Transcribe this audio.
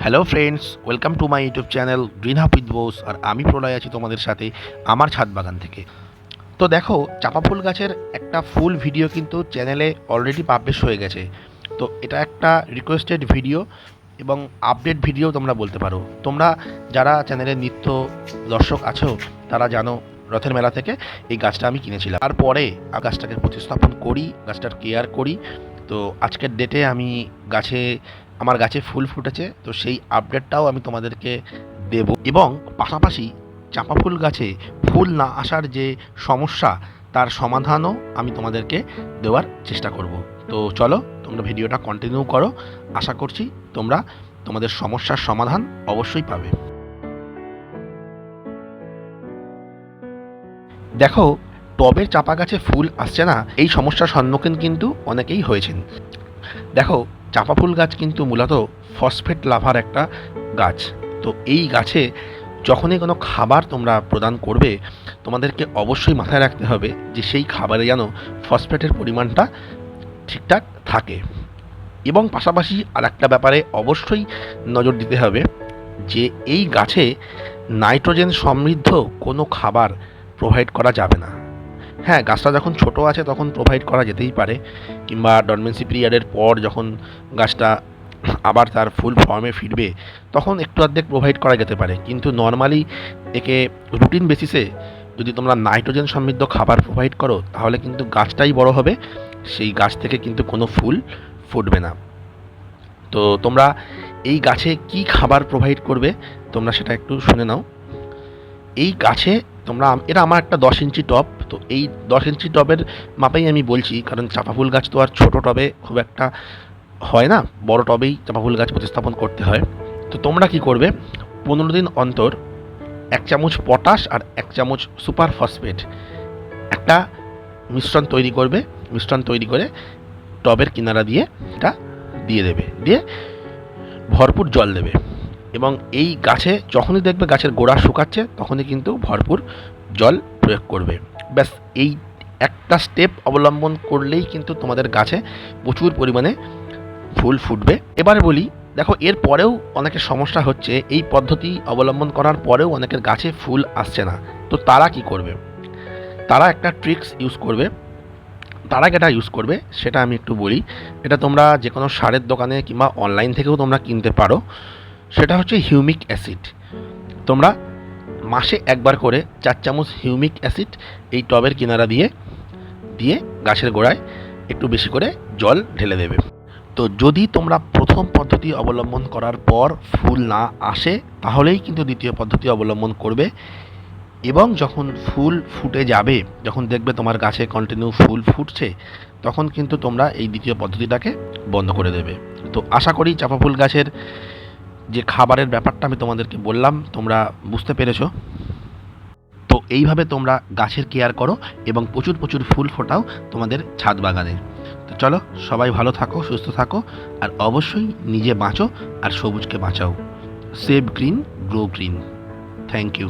Hello friends, welcome to my YouTube channel green pots. আর আমি প্রলয় আছি তোমাদের সাথে আমার ছাদ বাগান থেকে। তো দেখো, চাপা ফুল গাছের একটা ফুল ভিডিও কিন্তু চ্যানেলে অলরেডি পাবলিশ হয়ে গেছে। তো এটা একটা রিকোয়েস্টেড ভিডিও এবং আপডেট ভিডিও তোমরা বলতে পারো। তোমরা যারা চ্যানেলের নিত্য দর্শক আছো তারা জানো, রথের মেলা থেকে এই গাছটা আমি কিনেছিলাম। তারপরে গাছটাকে প্রতিস্থাপন করি, গাছটার কেয়ার করি। তো আজকের ডেটে আমি আমার গাছে ফুল ফুটেছে, তো সেই আপডেটটাও আমি তোমাদেরকে দেব। এবং পাশাপাশি চাঁপা ফুল গাছে ফুল না আসার যে সমস্যা, তার সমাধানও আমি তোমাদেরকে দেওয়ার চেষ্টা করব। তো চলো, তোমরা ভিডিওটা কন্টিনিউ করো। আশা করছি তোমরা তোমাদের সমস্যার সমাধান অবশ্যই পাবে। দেখো, টবের চাপা গাছে ফুল আসছে না, এই সমস্যার সম্মুখীন কিন্তু অনেকেই হয়েছেন। দেখো, চাপা ফুল গাছ কিন্তু মূলত ফসফেট লাভার একটা গাছ। তো এই গাছে যখনই কোনো খাবার তোমরা প্রদান করবে, তোমাদেরকে অবশ্যই মাথায় রাখতে হবে যে সেই খাবারে যেন ফসফেটের পরিমাণটা ঠিকঠাক থাকে। এবং পাশাপাশি আর একটা ব্যাপারে অবশ্যই নজর দিতে হবে যে এই গাছে নাইট্রোজেন সমৃদ্ধ কোনো খাবার প্রোভাইড করা যাবে না। হ্যাঁ, গাছটা যখন ছোট আছে তখন প্রোভাইড করা যেতেই পারে, কিংবা ডরমেন্সি পিরিয়ডের পর যখন গাছটা আবার তার ফুল ফর্মে ফিরবে তখন একটু অর্ধেক প্রোভাইড করা যেতে পারে। কিন্তু নর্মালি একে রুটিন বেসিসে যদি তোমরা নাইট্রোজেন সমৃদ্ধ খাবার প্রোভাইড করো, তাহলে কিন্তু গাছটাই বড় হবে, সেই গাছ থেকে কিন্তু কোনো ফুল ফুটবে না। তো তোমরা এই গাছে কি খাবার প্রোভাইড করবে তোমরা সেটা একটু শুনে নাও। এই গাছে এটা আমার একটা 10 ইঞ্চি টব। তো এই 10 ইঞ্চি টবের মাপেই আমি বলছি, কারণ চাপা ফুল গাছ তো আর ছোট টবে খুব একটা হয় না, বড় টবেই চাপা ফুল গাছ প্রতিস্থাপন করতে হয়। তো তোমরা কি করবে, 15 দিন অন্তর 1 চামচ পটাশ আর 1 চামচ সুপার ফসফেট একটা মিশ্রণ তৈরি করে টবের কিনারা দিয়ে এটা দিয়ে দেবে, দিয়ে ভরপুর জল দেবে। এবং এই গাছে যখনই দেখবে গাছের গোড়া শুকাচ্ছে তখনই কিন্তু ভরপুর জল প্রয়োগ করবে। ব্যাস, এই একটা স্টেপ অবলম্বন করলেই কিন্তু তোমাদের গাছে প্রচুর পরিমাণে ফুল ফুটবে। এবারে বলি, দেখো, এর পরেও অনেকের সমস্যা হচ্ছে, এই পদ্ধতি অবলম্বন করার পরেও অনেকের গাছে ফুল আসছে না। তো তারা কি করবে? তারা একটা ট্রিক্স ইউজ করবে। তারা যেটা ইউজ করবে সেটা আমি একটু বলি। এটা তোমরা যে কোনো সারের দোকানে কিংবা অনলাইন থেকেও তোমরা কিনতে পারো। সেটা হচ্ছে হিউমিক অ্যাসিড। তোমরা মাসে একবার করে 4 চামচ হিউমিক অ্যাসিড এই টবের কিনারা দিয়ে গাছের গোড়ায় একটু বেশি করে জল ঢেলে দেবে। তো যদি তোমরা প্রথম পদ্ধতি অবলম্বন করার পর ফুল না আসে, তাহলেই কিন্তু দ্বিতীয় পদ্ধতি অবলম্বন করবে। এবং যখন ফুল ফুটে যাবে, যখন দেখবে তোমার গাছে কন্টিনিউ ফুল ফুটছে, তখন কিন্তু তোমরা এই দ্বিতীয় পদ্ধতিটাকে বন্ধ করে দেবে। তো আশা করি চাপা ফুল গাছের যে খাবারের ব্যাপারটা আমি তোমাদেরকে বললাম তোমরা বুঝতে পেরেছো। তো এইভাবে তোমরা গাছের কেয়ার করো এবং প্রচুর প্রচুর ফুল ফোটাও তোমাদের ছাদ বাগানে। তো চলো, সবাই ভালো থাকো, সুস্থ থাকো, আর অবশ্যই নিজে বাঁচো আর সবুজকে বাঁচাও। Save green, grow green. Thank you.